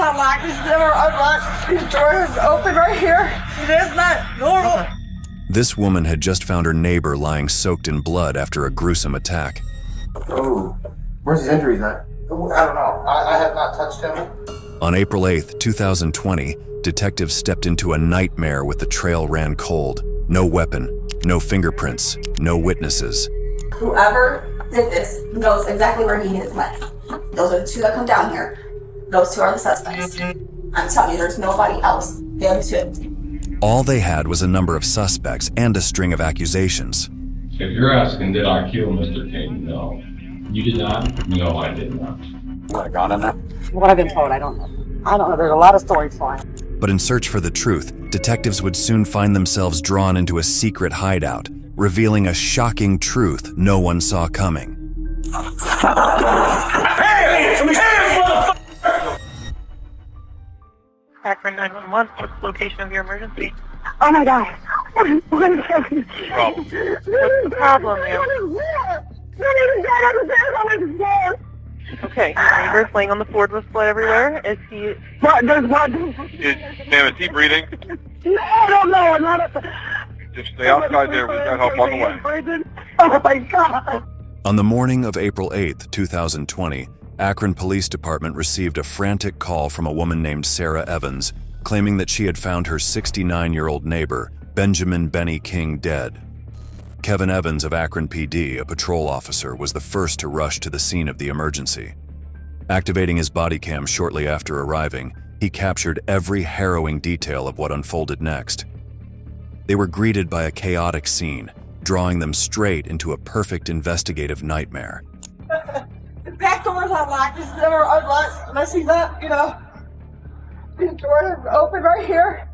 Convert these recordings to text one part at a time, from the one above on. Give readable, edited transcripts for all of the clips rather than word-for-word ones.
not locked. It's never unlocked. These doors open right here. It is not normal. This woman had just found her neighbor lying soaked in blood after a gruesome attack. Oh, where's his injuries at? I don't know. I have not touched him. On April 8th, 2020, detectives stepped into a nightmare with the trail ran cold. No weapon, no fingerprints, no witnesses. Whoever did this knows exactly where he is went. Those are the two that come down here. Those two are the suspects. I'm telling you, there's nobody else. Them two. All they had was a number of suspects and a string of accusations. If you're asking, did I kill Mr. King? No. You did not? No, I did not. What, a gun in there? What I've been told, I don't know. I don't know. There's a lot of stories flying. But in search for the truth, detectives would soon find themselves drawn into a secret hideout, revealing a shocking truth no one saw coming. Akron 911, what's the location of your emergency? Oh my God. What is Problem. What's the problem, ma'am? Okay, your neighbor's laying on the floor with blood everywhere. Is he... What? There's what? Ma'am, is he breathing? I don't know. Just stay outside there. We've got help on the way. Oh my God. On the morning of April 8th, 2020, Akron Police Department received a frantic call from a woman named Sarah Evans, claiming that she had found her 69-year-old neighbor, Benjamin Benny King, dead. Kevin Evans of Akron PD, a patrol officer, was the first to rush to the scene of the emergency. Activating his body cam shortly after arriving, he captured every harrowing detail of what unfolded next. They were greeted by a chaotic scene, drawing them straight into a perfect investigative nightmare. The back door's unlocked. It's never unlocked. And I see that, these doors are open right here.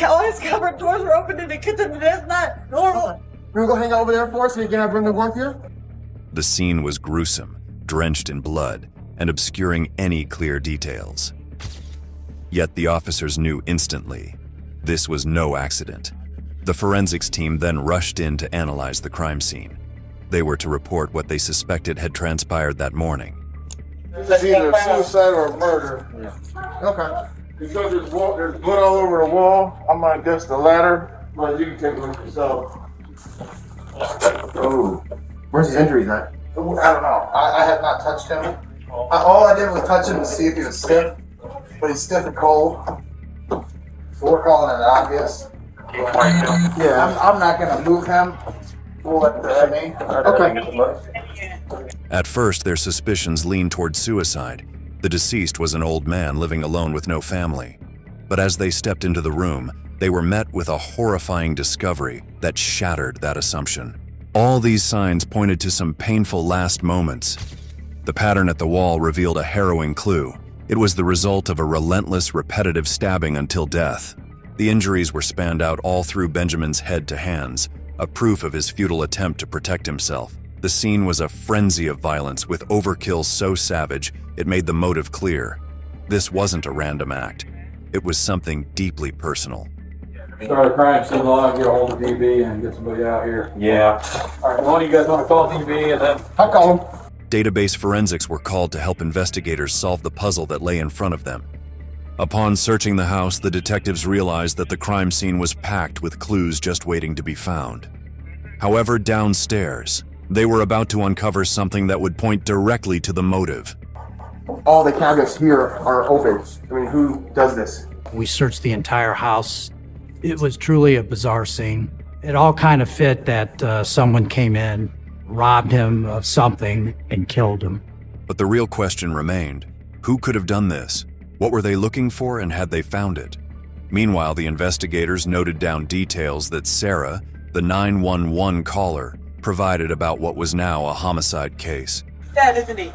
All his cupboard doors are open in the kitchen. It is not normal. You wanna go hang out over there for us so you can bring the gun here? The scene was gruesome, drenched in blood, and obscuring any clear details. Yet the officers knew instantly, this was no accident. The forensics team then rushed in to analyze the crime scene. They were to report what they suspected had transpired that morning. It's either suicide or murder. Yeah. Okay. Because there's blood all over the wall, I'm gonna guess the ladder, but you can take a look yourself. Oh, where's his injuries at? I don't know. I have not touched him. All I did was touch him to see if he was stiff, but he's stiff and cold. So we're calling it obvious. Yeah, I'm not gonna move him. We'll let me. Okay. At first, their suspicions leaned toward suicide. The deceased was an old man living alone with no family. But as they stepped into the room, they were met with a horrifying discovery that shattered that assumption. All these signs pointed to some painful last moments. The pattern at the wall revealed a harrowing clue. It was the result of a relentless, repetitive stabbing until death. The injuries were spanned out all through Benjamin's head to hands, a proof of his futile attempt to protect himself. The scene was a frenzy of violence with overkill so savage it made the motive clear. This wasn't a random act. It was something deeply personal. Start a crime scene log, get a hold of DB and get somebody out here. Yeah. All right, one of you guys want to call DB and then... I'll call him. Database forensics were called to help investigators solve the puzzle that lay in front of them. Upon searching the house, the detectives realized that the crime scene was packed with clues just waiting to be found. However, downstairs, they were about to uncover something that would point directly to the motive. All the cabinets here are open. I mean, who does this? We searched the entire house. It was truly a bizarre scene. It all kind of fit that someone came in, robbed him of something, and killed him. But the real question remained, who could have done this? What were they looking for, and had they found it? Meanwhile, the investigators noted down details that Sarah, the 911 caller, provided about what was now a homicide case. Dad, isn't he?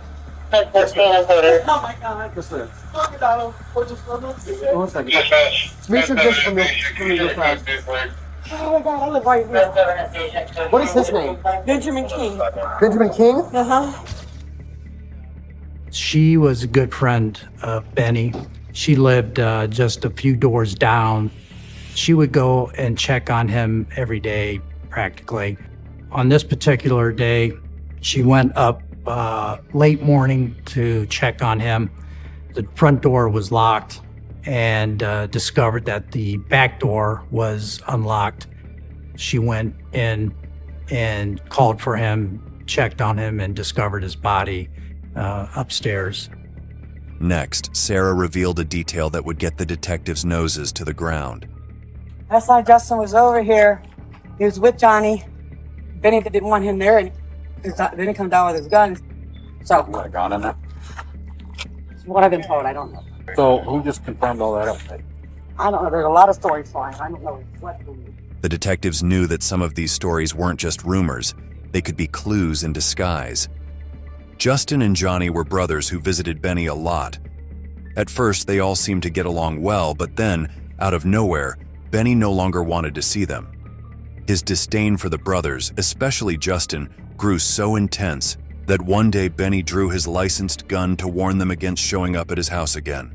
Oh my God. What's this? Oh, Donald. What's this from? One second. Make some dish from your fast. Oh my God, I live right here. What is his name? Benjamin King. Benjamin King? Uh-huh. She was a good friend of Benny. She lived just a few doors down. She would go and check on him every day, practically. On this particular day, she went up late morning to check on him. The front door was locked and discovered that the back door was unlocked. She went in and called for him, checked on him, and discovered his body upstairs. Next, Sarah revealed a detail that would get the detectives' noses to the ground. Last night Justin was over here. He was with Johnny. Benny didn't want him there, and Benny come down with his gun. So, You got a gun in there? what I've been told, I don't know. So who just confirmed all that up? I don't know. There's a lot of stories flying. I don't know what. The detectives knew that some of these stories weren't just rumors, they could be clues in disguise. Justin and Johnny were brothers who visited Benny a lot. At first, they all seemed to get along well, but then, out of nowhere, Benny no longer wanted to see them. His disdain for the brothers, especially Justin, grew so intense that one day Benny drew his licensed gun to warn them against showing up at his house again.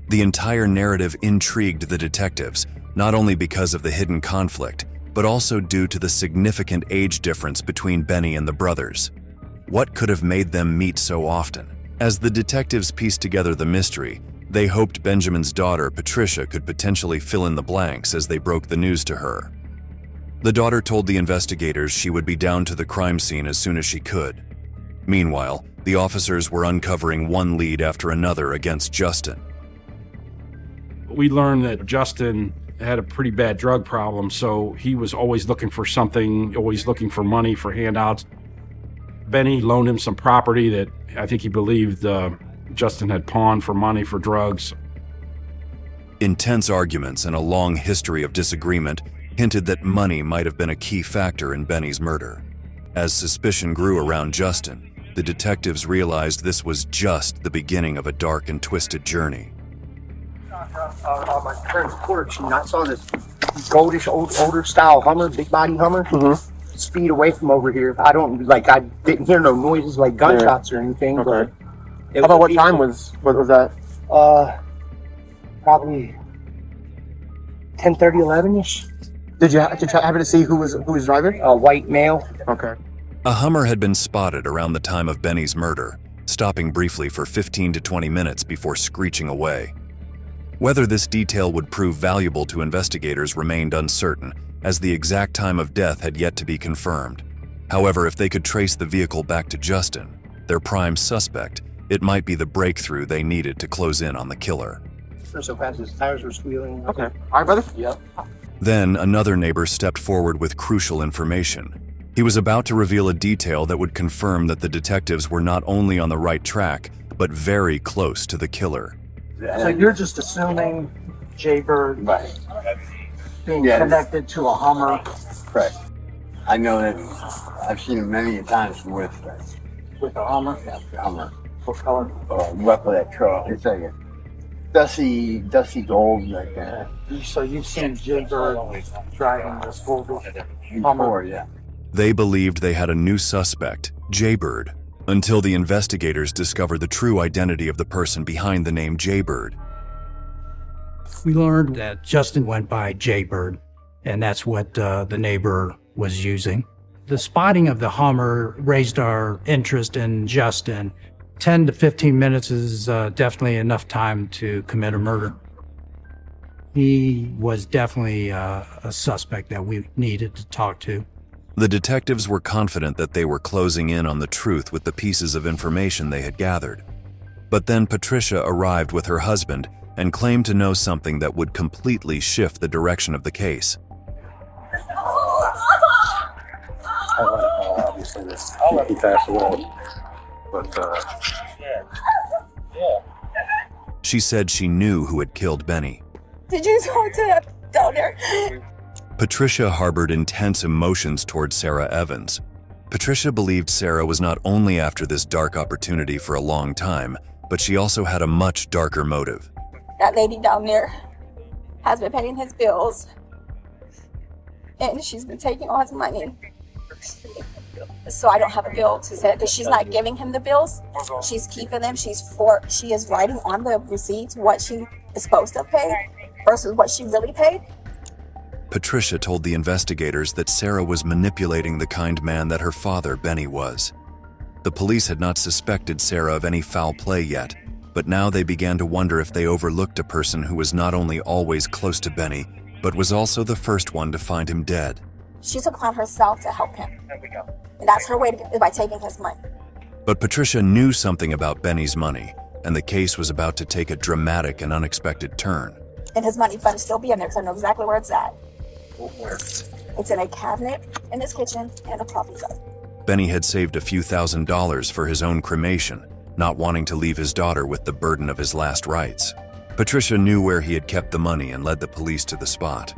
The entire narrative intrigued the detectives, not only because of the hidden conflict, but also due to the significant age difference between Benny and the brothers. What could have made them meet so often? As the detectives pieced together the mystery, they hoped Benjamin's daughter, Patricia, could potentially fill in the blanks as they broke the news to her. The daughter told the investigators she would be down to the crime scene as soon as she could. Meanwhile, the officers were uncovering one lead after another against Justin. We learned that Justin had a pretty bad drug problem, so he was always looking for something, always looking for money, for handouts. Benny loaned him some property that I think he believed Justin had pawned for money for drugs. Intense arguments and a long history of disagreement hinted that money might have been a key factor in Benny's murder. As suspicion grew around Justin, the detectives realized this was just the beginning of a dark and twisted journey. On my friend's porch, and I saw this goldish, older style Hummer, big body Hummer, speed away from over here. I didn't hear no noises like gunshots or anything. Okay. But How about what time was that? Probably 10:30, 11ish. Did you happen to see who was driving? A white male. Okay. A Hummer had been spotted around the time of Benny's murder, stopping briefly for 15 to 20 minutes before screeching away. Whether this detail would prove valuable to investigators remained uncertain, as the exact time of death had yet to be confirmed. However, if they could trace the vehicle back to Justin, their prime suspect, it might be the breakthrough they needed to close in on the killer. So fast his tires were squealing. Okay. All right, brother? Yep. Then another neighbor stepped forward with crucial information. He was about to reveal a detail that would confirm that the detectives were not only on the right track, but very close to the killer. So you're just assuming Jaybird being connected to a Hummer? Correct. I know that I've seen him many times with a Hummer? Yeah, the Hummer. What color? What for that truck? It's like a dusty gold like that. So you've seen Jaybird driving this Volvo Hummer? Yeah. They believed they had a new suspect, Jaybird, until the investigators discovered the true identity of the person behind the name Jaybird. We learned that Justin went by Jaybird, and that's what the neighbor was using. The spotting of the Hummer raised our interest in Justin. 10 to 15 minutes is definitely enough time to commit a murder. He was definitely a suspect that we needed to talk to. The detectives were confident that they were closing in on the truth with the pieces of information they had gathered. But then Patricia arrived with her husband and claimed to know something that would completely shift the direction of the case. Obviously, he passed away. But, She said she knew who had killed Benny. Did you talk to that down there? Patricia harbored intense emotions toward Sarah Evans. Patricia believed Sarah was not only after this dark opportunity for a long time, but she also had a much darker motive. That lady down there has been paying his bills, and she's been taking all his money. So I don't have a bill to say because she's not giving him the bills. She's keeping them. She is writing on the receipts what she is supposed to pay versus what she really paid. Patricia told the investigators that Sarah was manipulating the kind man that her father, Benny, was. The police had not suspected Sarah of any foul play yet, but now they began to wonder if they overlooked a person who was not only always close to Benny, but was also the first one to find him dead. She took upon herself to help him. And that's her way by taking his money. But Patricia knew something about Benny's money, and the case was about to take a dramatic and unexpected turn. And his money better still be in there because I know exactly where it's at. Where? It's in a cabinet in his kitchen and a coffee cup. Benny had saved a few $1,000s for his own cremation, not wanting to leave his daughter with the burden of his last rites. Patricia knew where he had kept the money and led the police to the spot.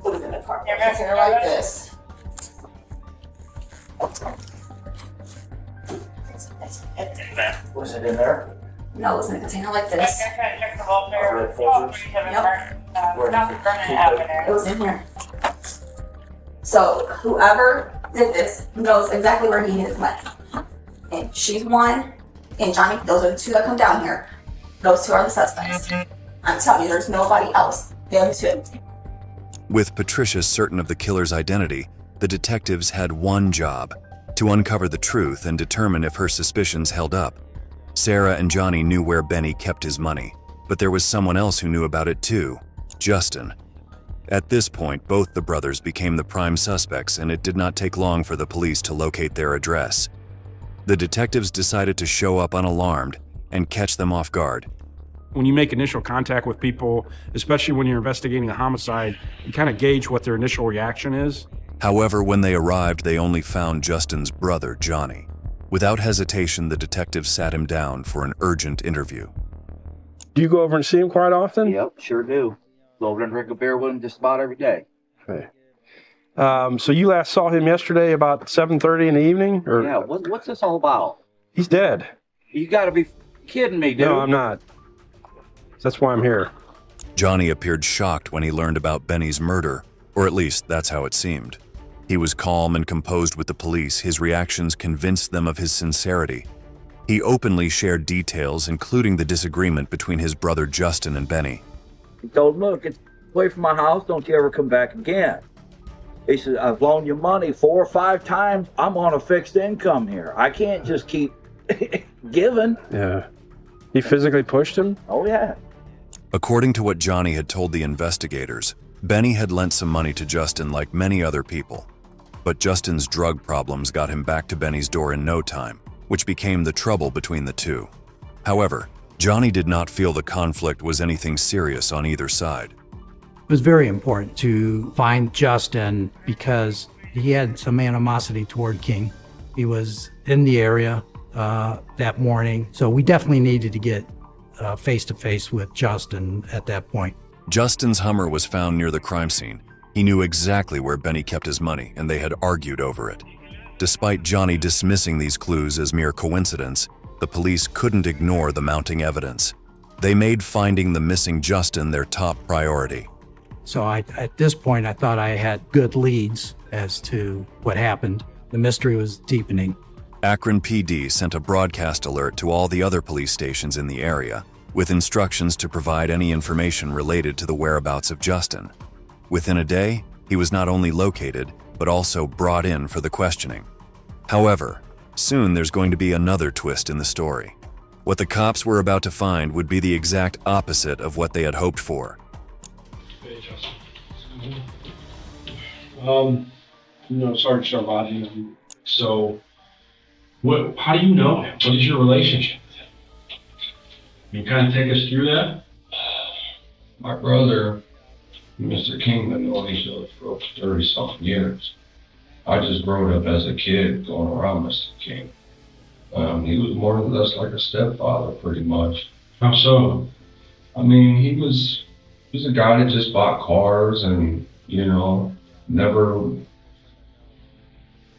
Put it in the car. It's in like this. Was it in there? No, it's in a container like this. Red filters? Yep. It was in here. So whoever did this knows exactly where he hid his money. And she's one, and Johnny, those are the two that come down here. Those two are the suspects. I'm telling you, there's nobody else. Them two. With Patricia certain of the killer's identity, the detectives had one job: to uncover the truth and determine if her suspicions held up. Sarah and Johnny knew where Benny kept his money, but there was someone else who knew about it too: Justin. At this point, both the brothers became the prime suspects, and it did not take long for the police to locate their address. The detectives decided to show up unalarmed and catch them off guard. When you make initial contact with people, especially when you're investigating a homicide, you kind of gauge what their initial reaction is. However, when they arrived, they only found Justin's brother, Johnny. Without hesitation, the detectives sat him down for an urgent interview. Do you go over and see him quite often? Yep, sure do. Go over and drink a beer with him just about every day. Okay. So you last saw him yesterday about 7:30 in the evening? Or? Yeah, what's this all about? He's dead. You gotta be kidding me, dude. No, I'm not. That's why I'm here. Johnny appeared shocked when he learned about Benny's murder, or at least that's how it seemed. He was calm and composed with the police. His reactions convinced them of his sincerity. He openly shared details, including the disagreement between his brother Justin and Benny. He told him, look, it's away from my house, don't you ever come back again. He said, I've loaned you money 4 or 5 times. I'm on a fixed income here. I can't just keep giving. Yeah. He physically pushed him? Oh, yeah. According to what Johnny had told the investigators, Benny had lent some money to Justin like many other people. But Justin's drug problems got him back to Benny's door in no time, which became the trouble between the two. However, Johnny did not feel the conflict was anything serious on either side. It was very important to find Justin because he had some animosity toward King. He was in the area that morning, so we definitely needed to get face-to-face with Justin at that point. Justin's Hummer was found near the crime scene. He knew exactly where Benny kept his money, and they had argued over it. Despite Johnny dismissing these clues as mere coincidence, the police couldn't ignore the mounting evidence. They made finding the missing Justin their top priority. So at this point, I thought I had good leads as to what happened. The mystery was deepening. Akron PD sent a broadcast alert to all the other police stations in the area, with instructions to provide any information related to the whereabouts of Justin. Within a day, he was not only located, but also brought in for the questioning. However, soon there's going to be another twist in the story. What the cops were about to find would be the exact opposite of what they had hoped for. Hey, Justin. Sorry to start bothering you. So, how do you know him? What is your relationship with him? Can you kind of take us through that? My brother, Mr. King, I've known each other for 30-something years. I just grew up as a kid going around Mr. King. He was more or less like a stepfather, pretty much. How so? I mean, he was a guy that just bought cars and, never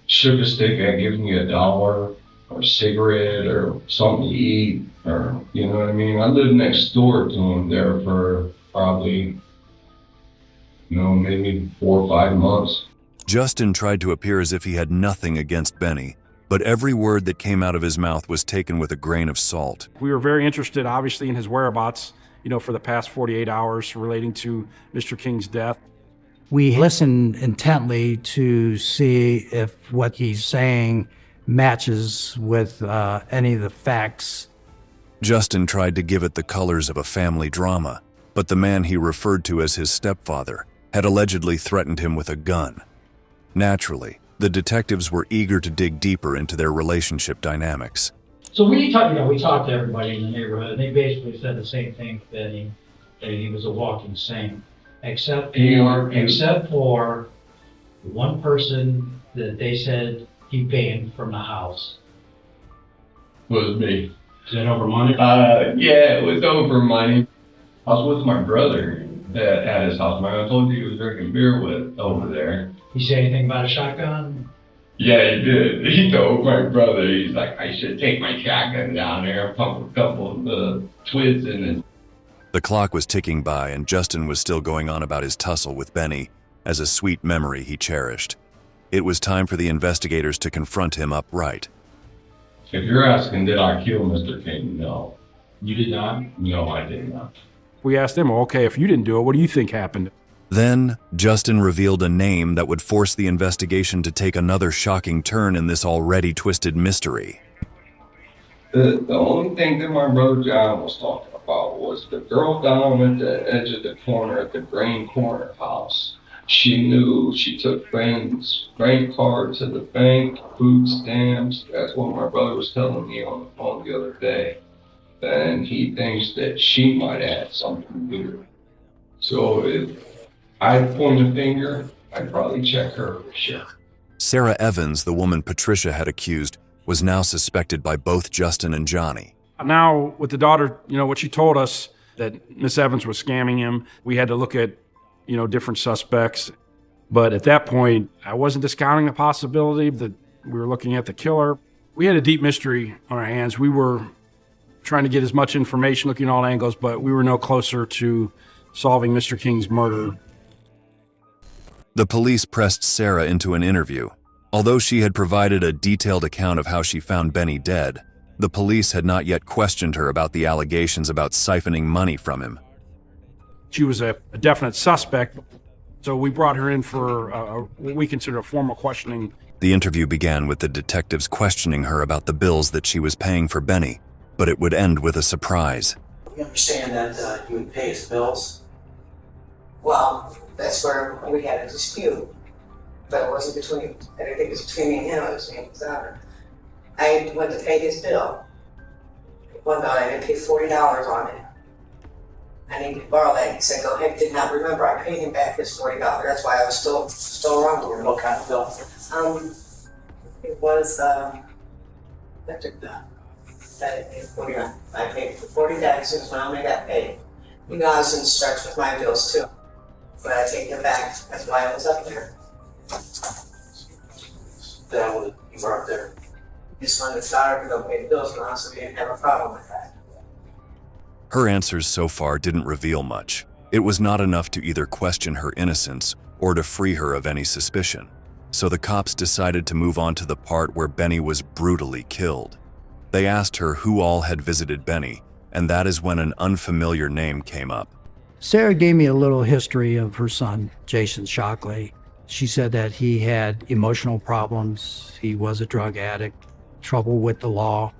shook a stick at giving you $1 or a cigarette or something to eat, or, you know what I mean? I lived next door to him there for probably, maybe 4 or 5 months. Justin tried to appear as if he had nothing against Benny, but every word that came out of his mouth was taken with a grain of salt. We were very interested, obviously, in his whereabouts, for the past 48 hours relating to Mr. King's death. We listened intently to see if what he's saying matches with any of the facts. Justin tried to give it the colors of a family drama, but the man he referred to as his stepfather had allegedly threatened him with a gun. Naturally, the detectives were eager to dig deeper into their relationship dynamics. So we talked to everybody in the neighborhood, and they basically said the same thing, that he was a walking saint, except for one person that they said he banned from the house. Was me. Is that over money? Yeah, it was over money. I was with my brother at his house. I told you he was drinking beer with over there. He say anything about a shotgun? Yeah, he did. He told my brother, he's like, I should take my shotgun down there and pump a couple of the twids in it. The clock was ticking by, and Justin was still going on about his tussle with Benny as a sweet memory he cherished. It was time for the investigators to confront him upright. If you're asking, did I kill Mr. King? No. You did not? No, I did not. We asked him, okay, if you didn't do it, what do you think happened? Then, Justin revealed a name that would force the investigation to take another shocking turn in this already twisted mystery. The only thing that my brother John was talking about was the girl down at the edge of the corner at the Grain Corner house. She knew she took Ben's bank card to the bank, food stamps. That's what my brother was telling me on the phone the other day. And he thinks that she might have had something to do with it. So if I'd point a finger, I'd probably check her for sure. Sarah Evans, the woman Patricia had accused, was now suspected by both Justin and Johnny. Now, with the daughter, what she told us, that Miss Evans was scamming him, we had to look at, different suspects. But at that point, I wasn't discounting the possibility that we were looking at the killer. We had a deep mystery on our hands. We were trying to get as much information, looking at all angles, but we were no closer to solving Mr. King's murder. The police pressed Sarah into an interview. Although she had provided a detailed account of how she found Benny dead, the police had not yet questioned her about the allegations about siphoning money from him. She was a definite suspect, so we brought her in for what we consider a formal questioning. The interview began with the detectives questioning her about the bills that she was paying for Benny, but it would end with a surprise. You understand that you would pay his bills? Well, that's where we had a dispute. But it wasn't between, I didn't think it was between me and him, it was me and his daughter. I went to pay his bill. One bill, I didn't pay $40 on it. I needed to borrow that. He said, go ahead, did not remember. I paid him back his $40. That's why I was still wrong with him. What kind of bill? It was electric bill. I paid $40. I paid for 40 taxes when I only got paid. You know, I was in stretch with my bills too. But I take them back. That's why I was up there. That would you weren't there. Just wanted his daughter to go pay the bills, and honestly, we didn't have a problem with that. Her answers so far didn't reveal much. It was not enough to either question her innocence or to free her of any suspicion. So the cops decided to move on to the part where Benny was brutally killed. They asked her who all had visited Benny, and that is when an unfamiliar name came up. Sarah gave me a little history of her son, Jason Shockley. She said that he had emotional problems, he was a drug addict, trouble with the law.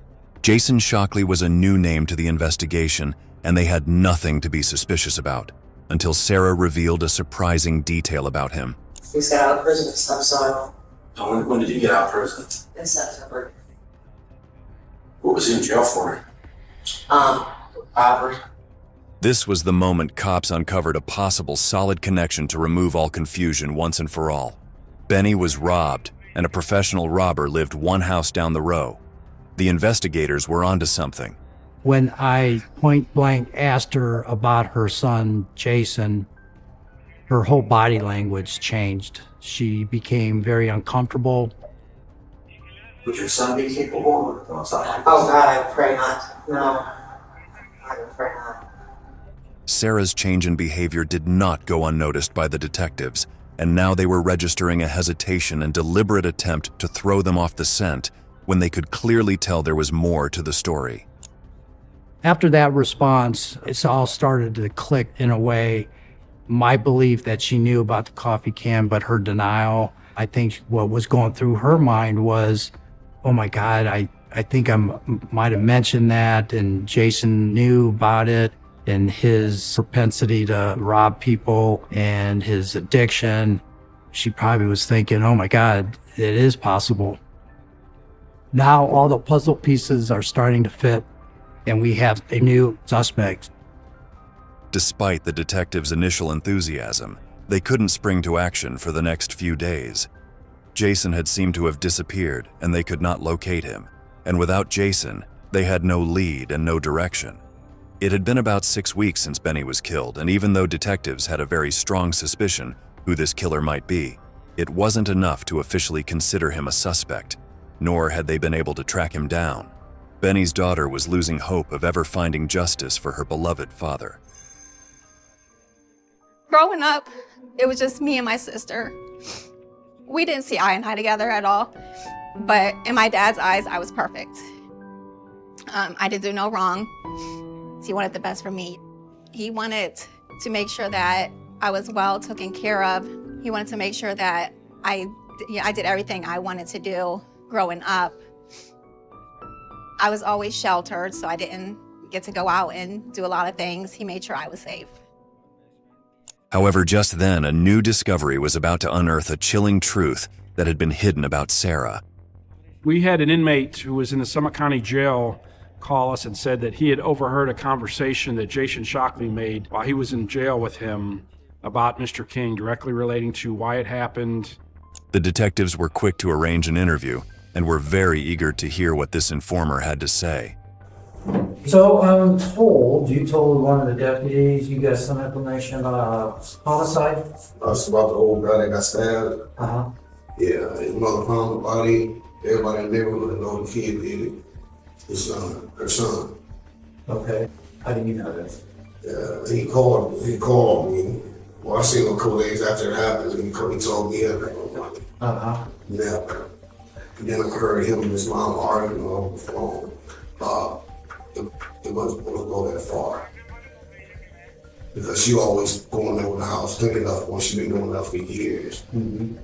Jason Shockley was a new name to the investigation, and they had nothing to be suspicious about, until Sarah revealed a surprising detail about him. He's got out of prison this time, so When did he get out of prison? in September. What was he in jail for? Robert. This was the moment cops uncovered a possible solid connection to remove all confusion once and for all. Benny was robbed, and a professional robber lived one house down the row. The investigators were onto something. When I point blank asked her about her son, Jason, her whole body language changed. She became very uncomfortable. Would your son be capable of something? Oh God, I pray not. No, I pray not. Sarah's change in behavior did not go unnoticed by the detectives, and now they were registering a hesitation and deliberate attempt to throw them off the scent when they could clearly tell there was more to the story. After that response, it's all started to click in a way. My belief that she knew about the coffee can, but her denial, I think what was going through her mind was, oh my God, I think I might have mentioned that, and Jason knew about it, and his propensity to rob people and his addiction. She probably was thinking, oh my God, it is possible. Now all the puzzle pieces are starting to fit, and we have a new suspect. Despite the detectives' initial enthusiasm, they couldn't spring to action for the next few days. Jason had seemed to have disappeared, and they could not locate him. And without Jason, they had no lead and no direction. It had been about 6 weeks since Benny was killed, and even though detectives had a very strong suspicion who this killer might be, it wasn't enough to officially consider him a suspect, nor had they been able to track him down. Benny's daughter was losing hope of ever finding justice for her beloved father. Growing up, it was just me and my sister. We didn't see eye and eye together at all, but in my dad's eyes, I was perfect. I didn't do no wrong. He wanted the best for me. He wanted to make sure that I was well taken care of. He wanted to make sure that I did everything I wanted to do growing up. I was always sheltered, so I didn't get to go out and do a lot of things. He made sure I was safe. However, just then, a new discovery was about to unearth a chilling truth that had been hidden about Sarah. We had an inmate who was in the Summit County Jail call us and said that he had overheard a conversation that Jason Shockley made while he was in jail with him about Mr. King, directly relating to why it happened. The detectives were quick to arrange an interview and were very eager to hear what this informer had to say. So I'm told, you told one of the deputies you got some information about a homicide? That's about the old guy that got stabbed. Uh-huh. Yeah, his mother found the body. Everybody in the neighborhood know the kid did it. His son, her son. Okay. How do you know this? Yeah, he called me. Well, I seen him a couple days after it happened, and he told me everything. Uh-huh. Yeah. And then I heard him and his mom arguing on the phone. It wasn't going to go that far. Because she always going over the house, cleaning up when she's been doing that for years. Mm-hmm.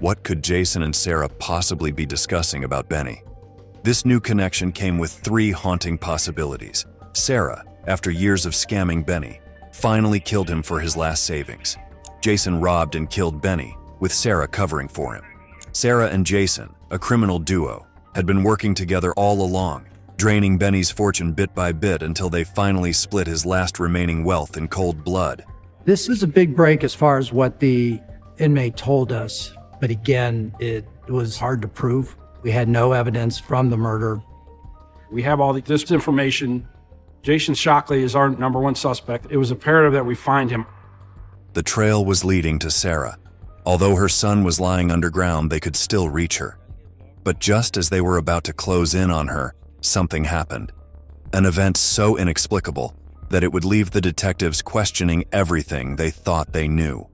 What could Jason and Sarah possibly be discussing about Benny? This new connection came with 3 haunting possibilities. Sarah, after years of scamming Benny, finally killed him for his last savings. Jason robbed and killed Benny, with Sarah covering for him. Sarah and Jason, a criminal duo, had been working together all along, draining Benny's fortune bit by bit until they finally split his last remaining wealth in cold blood. This is a big break as far as what the inmate told us, but again, it was hard to prove. We had no evidence from the murder. We have all this information. Jason Shockley is our #1 suspect. It was imperative that we find him. The trail was leading to Sarah. Although her son was lying underground, they could still reach her. But just as they were about to close in on her, something happened. An event so inexplicable that it would leave the detectives questioning everything they thought they knew.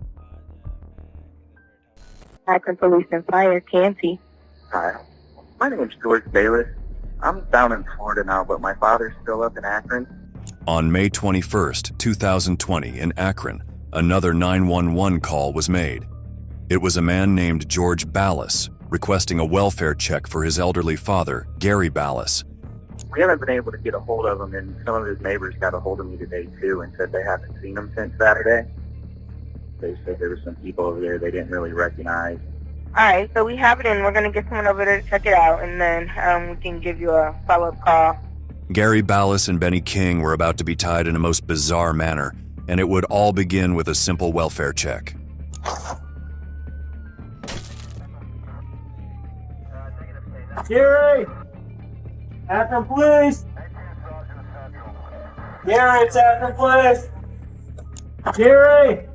Akron Police and Fire, Canty. Hi, my name is George Bayless. I'm down in Florida now, but my father's still up in Akron. On May 21st, 2020, in Akron, another 911 call was made. It was a man named George Ballas requesting a welfare check for his elderly father, Gary Ballas. We haven't been able to get a hold of him, and some of his neighbors got a hold of me today, too, and said they haven't seen him since Saturday. They said there were some people over there they didn't really recognize. All right, so we have it in. We're going to get someone over there to check it out, and then we can give you a follow-up call. Gary Ballas and Benny King were about to be tied in a most bizarre manner, and it would all begin with a simple welfare check. Gary! Akron Police! Gary, it's Akron Police! Gary!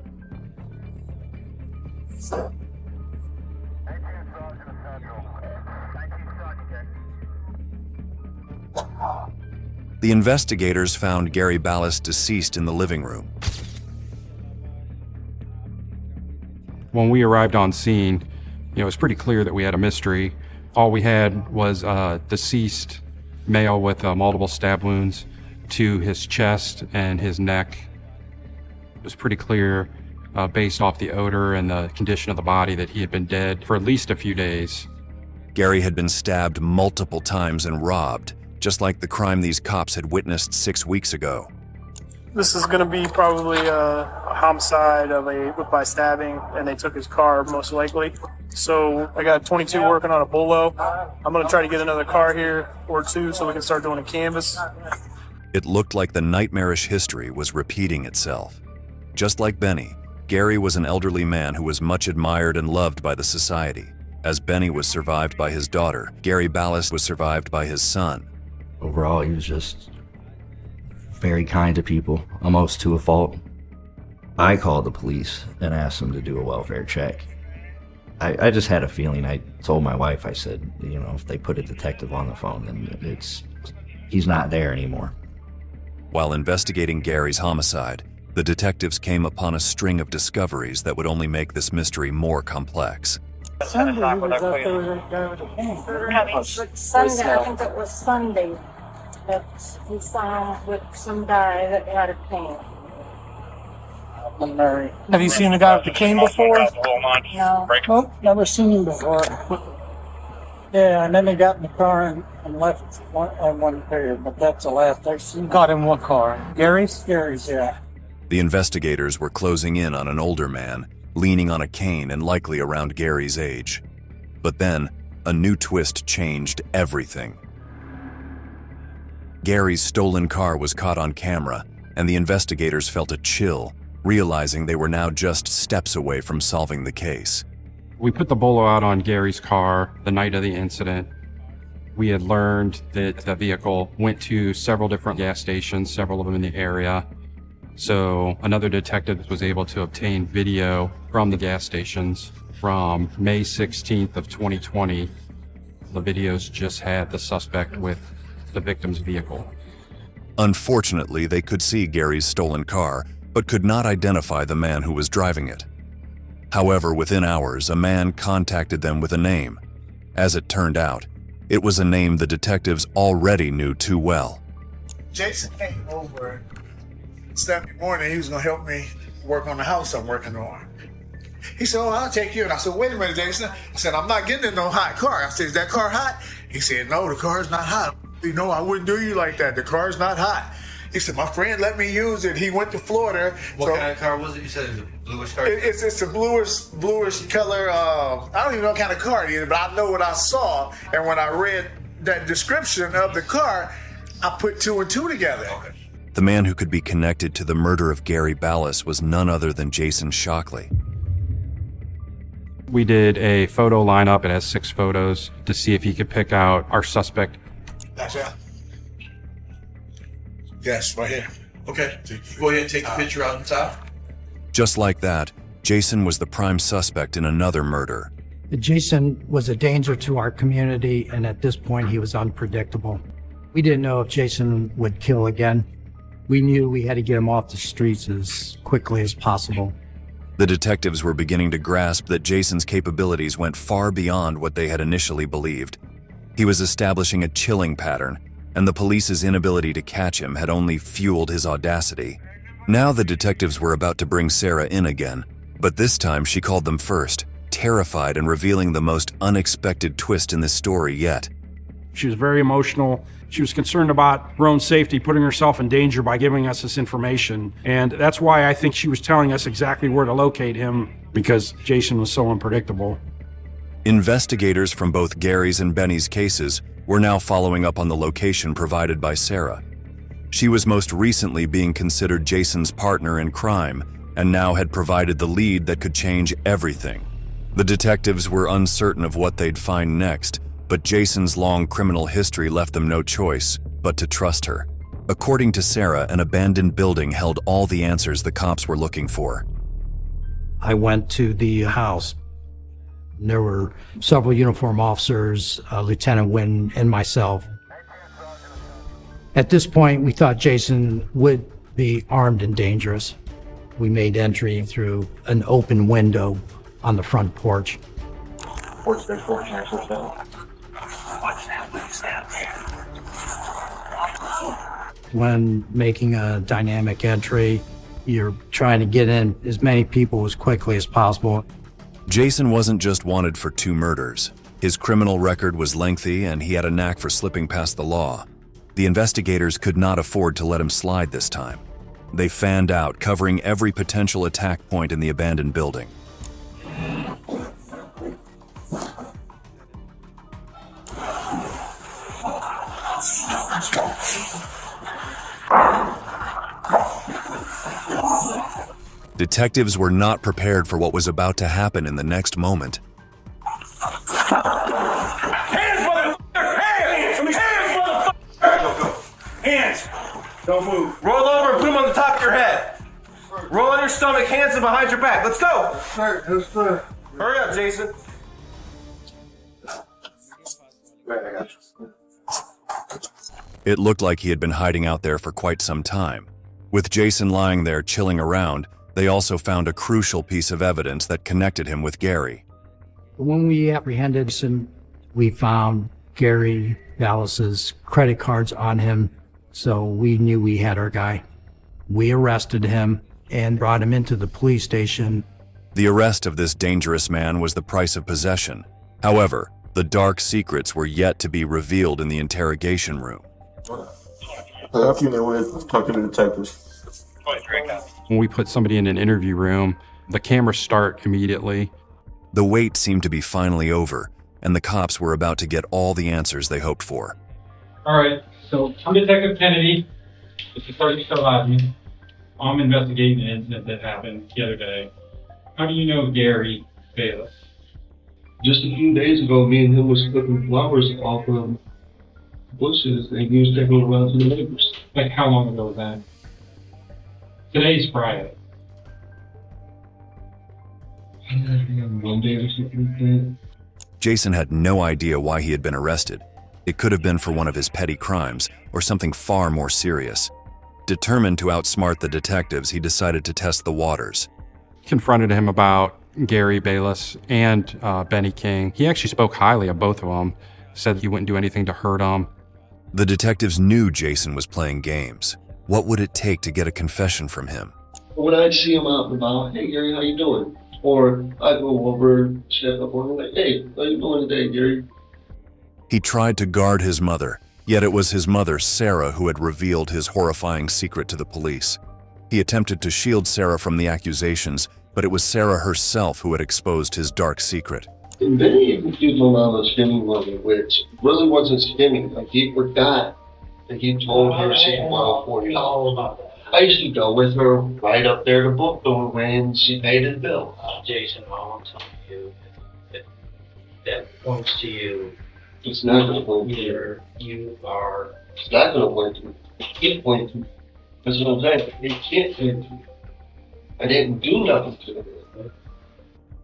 The investigators found Gary Ballas deceased in the living room. When we arrived on scene, it was pretty clear that we had a mystery. All we had was a deceased male with multiple stab wounds to his chest and his neck. It was pretty clear, based off the odor and the condition of the body, that he had been dead for at least a few days. Gary had been stabbed multiple times and robbed, just like the crime these cops had witnessed 6 weeks ago. This is gonna be probably a homicide of a by stabbing, and they took his car most likely. So I got 22 working on a bolo. I'm gonna try to get another car here or two so we can start doing a canvas. It looked like the nightmarish history was repeating itself. Just like Benny, Gary was an elderly man who was much admired and loved by the society. As Benny was survived by his daughter, Gary Ballas was survived by his son. Overall, he was just very kind to people, almost to a fault. I called the police and asked them to do a welfare check. I just had a feeling. I told my wife, I said, you know, if they put a detective on the phone, then he's not there anymore. While investigating Gary's homicide, the detectives came upon a string of discoveries that would only make this mystery more complex. Sunday, he was up there with a guy with a cane. Sunday, I think it was Sunday, that he saw him with some guy that had a cane. Have you seen the guy with the cane before? No. Nope, never seen him before. Yeah, and then they got in the car and left on one period, but that's the last I've seen. Got in what car? Gary's? Gary's, yeah. The investigators were closing in on an older man, leaning on a cane and likely around Gary's age. But then, a new twist changed everything. Gary's stolen car was caught on camera, and the investigators felt a chill, realizing they were now just steps away from solving the case. We put the bolo out on Gary's car the night of the incident. We had learned that the vehicle went to several different gas stations, several of them in the area. So another detective was able to obtain video from the gas stations from May 16th of 2020. The videos just had the suspect with the victim's vehicle. Unfortunately, they could see Gary's stolen car, but could not identify the man who was driving it. However, within hours, a man contacted them with a name. As it turned out, it was a name the detectives already knew too well. Jason came over Saturday morning. He was going to help me work on the house I'm working on. He said, "Oh, I'll take you." And I said, "Wait a minute, Jason." I said, "I'm not getting in no hot car." I said, "Is that car hot?" He said, "No, the car's not hot." "You know, I wouldn't do you like that. The car's not hot." He said, "My friend let me use it. He went to Florida." What kind of car was it? You said it was a bluish car? It's a bluish color. I don't even know what kind of car it is, but I know what I saw. And when I read that description of the car, I put two and two together. Okay. The man who could be connected to the murder of Gary Ballas was none other than Jason Shockley. We did a photo lineup. It has 6 photos to see if he could pick out our suspect. That's it. Yes, right here. Okay, so go ahead and take the picture out on top. Just like that, Jason was the prime suspect in another murder. Jason was a danger to our community, and at this point, he was unpredictable. We didn't know if Jason would kill again. We knew we had to get him off the streets as quickly as possible. The detectives were beginning to grasp that Jason's capabilities went far beyond what they had initially believed. He was establishing a chilling pattern, and the police's inability to catch him had only fueled his audacity. Now the detectives were about to bring Sarah in again, but this time she called them first, terrified and revealing the most unexpected twist in this story yet. She was very emotional. She was concerned about her own safety, putting herself in danger by giving us this information. And that's why I think she was telling us exactly where to locate him, because Jason was so unpredictable. Investigators from both Gary's and Benny's cases were now following up on the location provided by Sarah. She was most recently being considered Jason's partner in crime, and now had provided the lead that could change everything. The detectives were uncertain of what they'd find next, but Jason's long criminal history left them no choice but to trust her. According to Sarah, an abandoned building held all the answers the cops were looking for. I went to the house. There were several uniformed officers, Lieutenant Wynn and myself. At this point, we thought Jason would be armed and dangerous. We made entry through an open window on the front porch. When making a dynamic entry, you're trying to get in as many people as quickly as possible. Jason wasn't just wanted for 2 murders. His criminal record was lengthy and he had a knack for slipping past the law. The investigators could not afford to let him slide this time. They fanned out, covering every potential attack point in the abandoned building. Detectives were not prepared for what was about to happen in the next moment. Hands! Don't move. Roll over and put them on the top of your head. Roll on your stomach, hands and behind your back. Let's go! Hurry up, Jason. It looked like he had been hiding out there for quite some time. With Jason lying there chilling around, they also found a crucial piece of evidence that connected him with Gary. When we apprehended Jason, we found Gary Vallis's credit cards on him, so we knew we had our guy. We arrested him and brought him into the police station. The arrest of this dangerous man was the price of possession. However, the dark secrets were yet to be revealed in the interrogation room. I feel that way talking to detectives. When we put somebody in an interview room, the cameras start immediately. The wait seemed to be finally over, and the cops were about to get all the answers they hoped for. All right, so I'm Detective Kennedy. This is Sergeant Shalazmi. I'm investigating an incident that happened the other day. How do you know Gary Bayless? Just a few days ago, me and him was cooking flowers off of bushes, and he was taking them around to the neighbors. Like, how long ago was that? Today's Friday. One day or something like that. Jason had no idea why he had been arrested. It could have been for one of his petty crimes or something far more serious. Determined to outsmart the detectives, he decided to test the waters. Confronted him about Gary Bayless and Benny King. He actually spoke highly of both of them, said he wouldn't do anything to hurt them. The detectives knew Jason was playing games. What would it take to get a confession from him? When I'd see him out and about, hey Gary, how you doing? Or I'd go over, step up on him, like, hey, how you doing today, Gary? He tried to guard his mother, yet it was his mother, Sarah, who had revealed his horrifying secret to the police. He attempted to shield Sarah from the accusations, but it was Sarah herself who had exposed his dark secret. And Benny even accused my mom of skimming money, which really wasn't skimming. Like, he forgot that he told her she wanted $40. I used to go with her right up there to book her when she paid his bill. Jason, all I'm telling you that points to you. It's not going to point to you. You are. It's not going to point to me. It can't point to me. That's what I'm saying. It can't point to me. I didn't do nothing to him.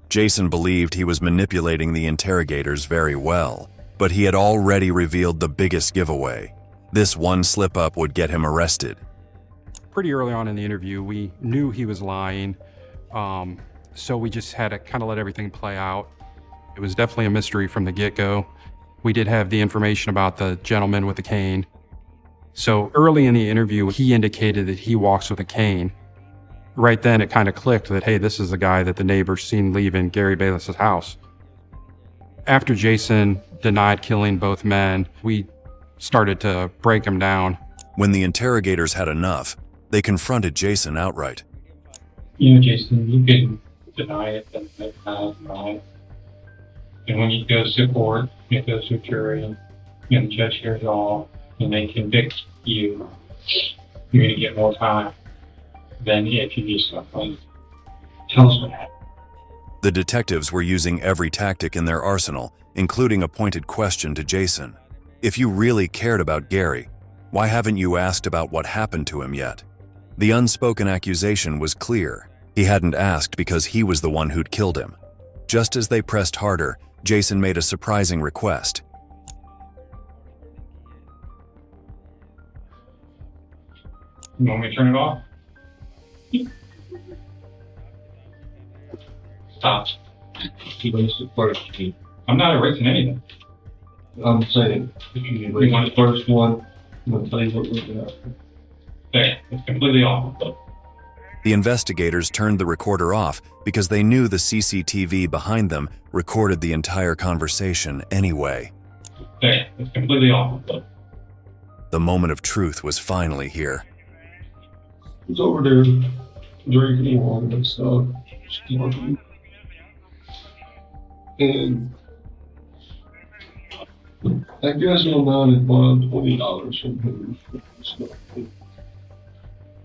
Jason believed he was manipulating the interrogators very well, but he had already revealed the biggest giveaway. This one slip-up would get him arrested. Pretty early on in the interview, we knew he was lying, so we just had to kind of let everything play out. It was definitely a mystery from the get-go. We did have the information about the gentleman with the cane. So early in the interview, he indicated that he walks with a cane. Right then, it kind of clicked that, hey, this is the guy that the neighbors seen leaving Gary Bayless's house. After Jason denied killing both men, we started to break him down. When the interrogators had enough, they confronted Jason outright. You know, Jason, you can deny it, and deny it. And when it goes to court, it goes to a jury, and the judge hears it all, and they convict you, you're going to get more time than if you do something. Tell us what happened. The detectives were using every tactic in their arsenal, including a pointed question to Jason. If you really cared about Gary, why haven't you asked about what happened to him yet? The unspoken accusation was clear. He hadn't asked because he was the one who'd killed him. Just as they pressed harder, Jason made a surprising request. You want me to turn it off? Stop. I'm not erasing anything. I'm saying, if you want the first one, I'm going to tell you what we're going to do. There, it's completely off. The investigators turned the recorder off because they knew the CCTV behind them recorded the entire conversation anyway. Okay, it's completely off. The moment of truth was finally here. He's over there drinking all that stuff, smoking. And I guess my mom had borrowed $20 from him.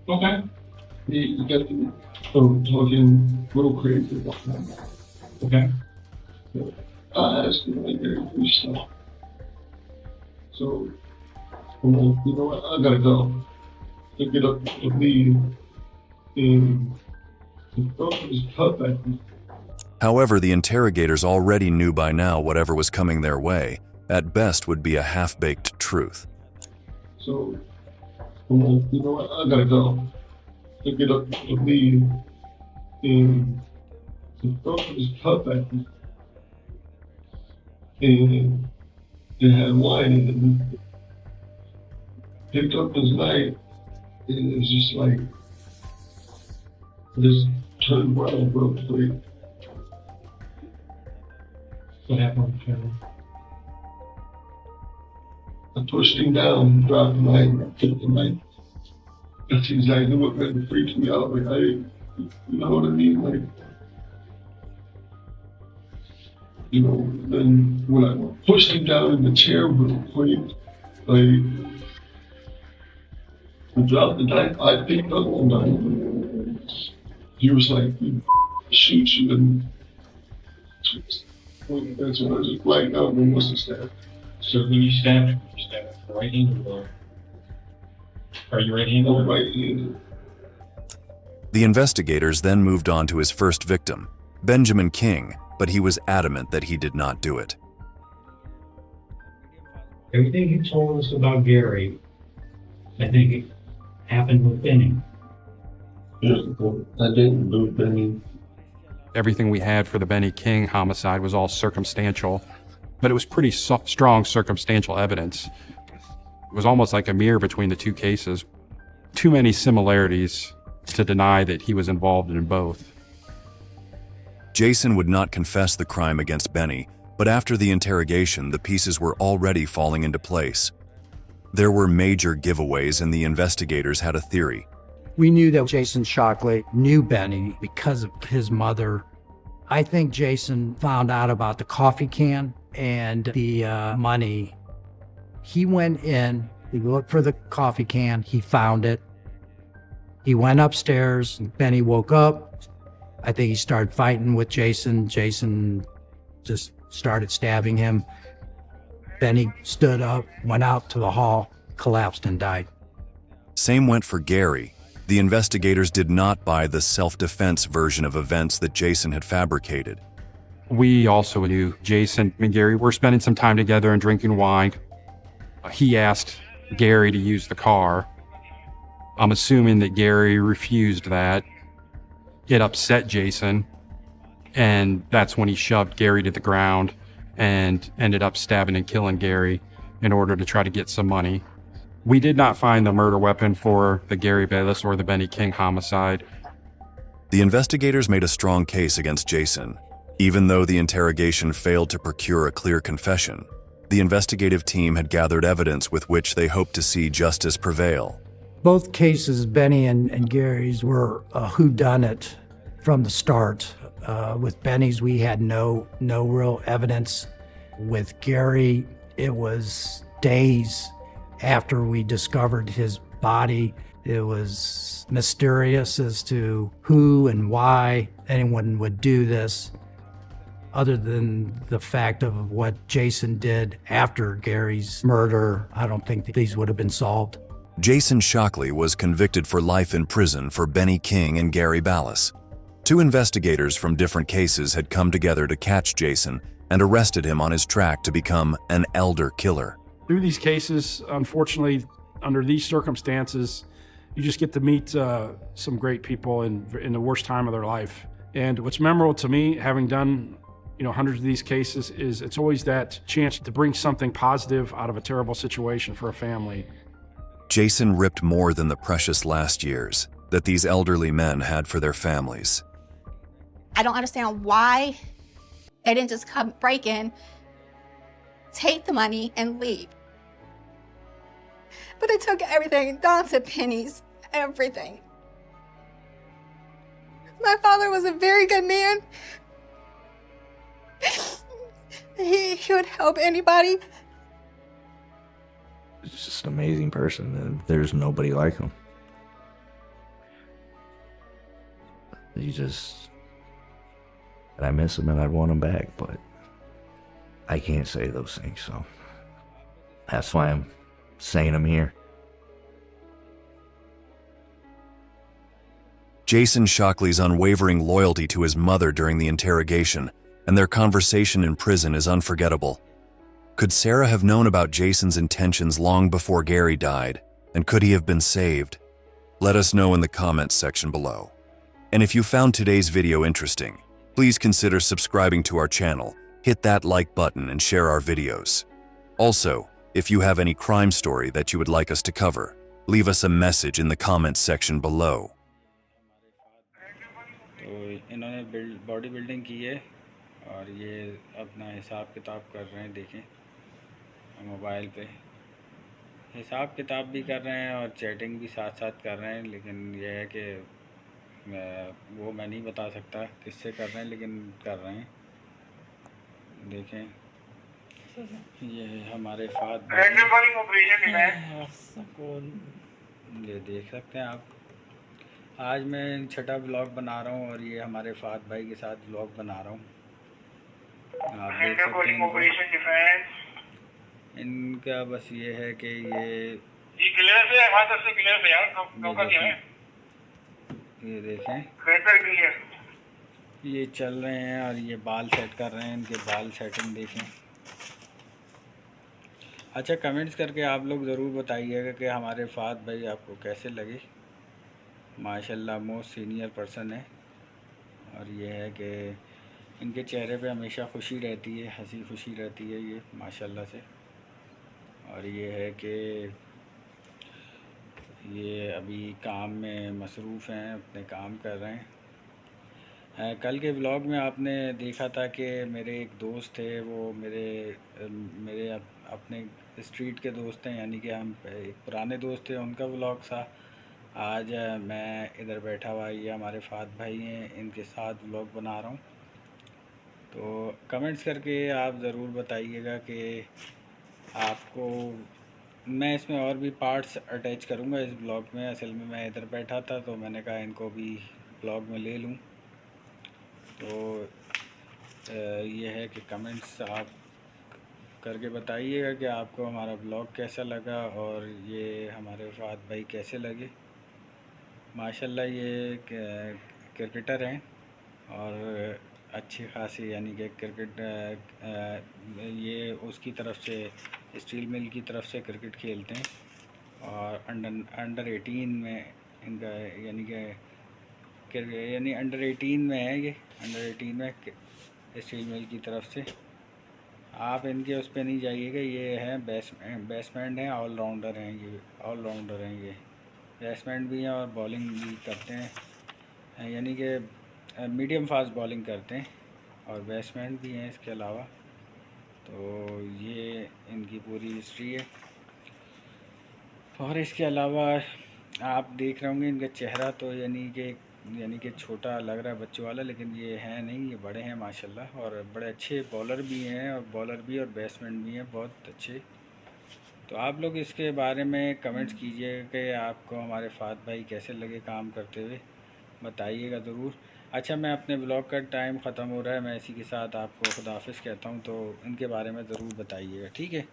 Okay. He got to talking a little crazy about him. Okay. I asked him like every stuff. So I'm like, you know what, I gotta go. I get up and leave. And the phone was cut back. However, the interrogators already knew by now whatever was coming their way, at best, would be a half-baked truth. So I'm like, you know what, I gotta go. I get up and leave. And the phone was cut back. And it had wine in it. Picked up his knife, and it was just like, this turned wild real quick. What happened, Kevin? I pushed him down, dropped the knife, I took the knife. That's exactly what really freaked me out. Like, you know what I mean? Like, you know, then when I pushed him down in the chair real quick, like, I dropped the knife, I picked up the knife. He was like, shoot you, and that's when I was just blacked out and was stabbed. So when you stabbed him, you stabbed him with the right hand or are you right-handed? I'm right-handed. The investigators then moved on to his first victim, Benjamin King, but he was adamant that he did not do it. Everything you told us about Gary, I think it happened with Benny. Yeah, I didn't do Benny. Everything we had for the Benny King homicide was all circumstantial, but it was pretty strong circumstantial evidence. It was almost like a mirror between the two cases. Too many similarities to deny that he was involved in both. Jason would not confess the crime against Benny, but after the interrogation, the pieces were already falling into place. There were major giveaways, and the investigators had a theory. We knew that Jason Shockley knew Benny because of his mother. I think Jason found out about the coffee can and the money. He went in, he looked for the coffee can, he found it. He went upstairs, Benny woke up. I think he started fighting with Jason. Jason just started stabbing him. Benny stood up, went out to the hall, collapsed and died. Same went for Gary. The investigators did not buy the self-defense version of events that Jason had fabricated. We also knew Jason and Gary were spending some time together and drinking wine. He asked Gary to use the car. I'm assuming that Gary refused that. It upset Jason, and that's when he shoved Gary to the ground and ended up stabbing and killing Gary in order to try to get some money. We did not find the murder weapon for the Gary Bayless or the Benny King homicide. The investigators made a strong case against Jason. Even though the interrogation failed to procure a clear confession, the investigative team had gathered evidence with which they hoped to see justice prevail. Both cases, Benny and Gary's, were a whodunit from the start. With Benny's, we had no real evidence. With Gary, it was days after we discovered his body. It was mysterious as to who and why anyone would do this, other than the fact of what Jason did after Gary's murder. I don't think that these would have been solved. Jason Shockley was convicted for life in prison for Benny King and Gary Bayless. Two investigators from different cases had come together to catch Jason and arrested him on his track to become an elder killer. Through these cases, unfortunately, under these circumstances, you just get to meet some great people in the worst time of their life. And what's memorable to me, having done hundreds of these cases, is it's always that chance to bring something positive out of a terrible situation for a family. Jason ripped more than the precious last years. that these elderly men had for their families. I don't understand why they didn't just come break in, take the money, and leave. But they took everything, down to pennies, everything. My father was a very good man. He would help anybody. He's just an amazing person, and there's nobody like him. And I miss him and I'd want him back, but I can't say those things, so that's why I'm saying I'm here. Jason Shockley's unwavering loyalty to his mother during the interrogation and their conversation in prison is unforgettable. Could Sarah have known about Jason's intentions long before Gary died, and could he have been saved? Let us know in the comments section below. And if you found today's video interesting, please consider subscribing to our channel, hit that like button, and share our videos. Also, if you have any crime story that you would like us to cover, leave us a message in the comments section below. तो इन्होंने body building की है और ये अपना हिसाब किताब कर रहे हैं। देखें मोबाइल पे हिसाब किताब भी कर रहे हैं और चैटिंग भी साथ साथ कर रहे हैं, लेकिन यह है कि वो मैं नहीं बता सकता किससे कर रहे हैं, लेकिन कर रहे हैं। देखें ये हमारे फाद ये देख सकते हैं आप। आज मैं छठा व्लॉग बना रहा हूँ और ये हमारे फाद भाई के साथ व्लॉग बना रहा हूँ। आप देख सकते हैं इनका बस ये है कि ये देखें ये चल रहे हैं और ये बाल सेट कर रहे हैं। इनके बाल सेटिंग देखें। अच्छा, कमेंट्स करके आप लोग ज़रूर बताइएगा कि हमारे फाद भाई आपको कैसे लगे। माशाल्लाह मोस्ट सीनियर पर्सन है और ये है कि इनके चेहरे पे हमेशा खुशी रहती है, हंसी खुशी रहती है ये माशाल्लाह से। और ये है कि ये अभी काम में मसरूफ़ हैं, अपने काम कर रहे हैं। कल के व्लॉग में आपने देखा था कि मेरे एक दोस्त थे, वो मेरे अपने स्ट्रीट के दोस्त हैं, यानी कि हम एक पुराने दोस्त थे, उनका व्लॉग था। आज मैं इधर बैठा हुआ, ये हमारे फाद भाई हैं, इनके साथ व्लॉग बना रहा हूँ। तो कमेंट्स करके आप ज़रूर बताइएगा कि आपको मैं इसमें और भी पार्ट्स अटैच करूँगा इस ब्लॉग में। असल में मैं इधर बैठा था तो मैंने कहा इनको भी ब्लॉग में ले लूँ। तो ये है कि कमेंट्स आप करके बताइएगा कि आपको हमारा ब्लॉग कैसा लगा और ये हमारे फाद भाई कैसे लगे। माशाल्लाह ये क्रिकेटर हैं और अच्छी खासी, यानी कि क्रिकेट ये उसकी तरफ से स्टील मिल की तरफ से क्रिकेट खेलते हैं और अंडर 18 में इनका यानी अंडर 18 में है, ये अंडर 18 में स्टील मिल की तरफ से। आप इनके उस पर नहीं जाइएगा, ये हैं बैट्समैन हैं, ऑलराउंडर हैं, ये ऑलराउंडर हैं, ये बैट्समैन भी हैं और बॉलिंग भी करते हैं, यानी कि मीडियम फास्ट बॉलिंग करते हैं और बैट्समैन भी हैं इसके अलावा। तो ये इनकी पूरी हिस्ट्री है। और इसके अलावा आप देख रहे होंगे इनका चेहरा तो यानी कि छोटा लग रहा है बच्चों वाला, लेकिन ये है नहीं, ये बड़े हैं माशाल्लाह और बड़े अच्छे बॉलर भी हैं और बैट्समैन भी हैं बहुत अच्छे। तो आप लोग इसके बारे में कमेंट्स कीजिएगा कि आपको हमारे फाद भाई कैसे लगे काम करते हुए, बताइएगा ज़रूर। अच्छा, मैं अपने ब्लॉग का टाइम ख़त्म हो रहा है, मैं इसी के साथ आपको खुदा हाफिज़ कहता हूँ, तो इनके बारे में ज़रूर बताइएगा, ठीक है।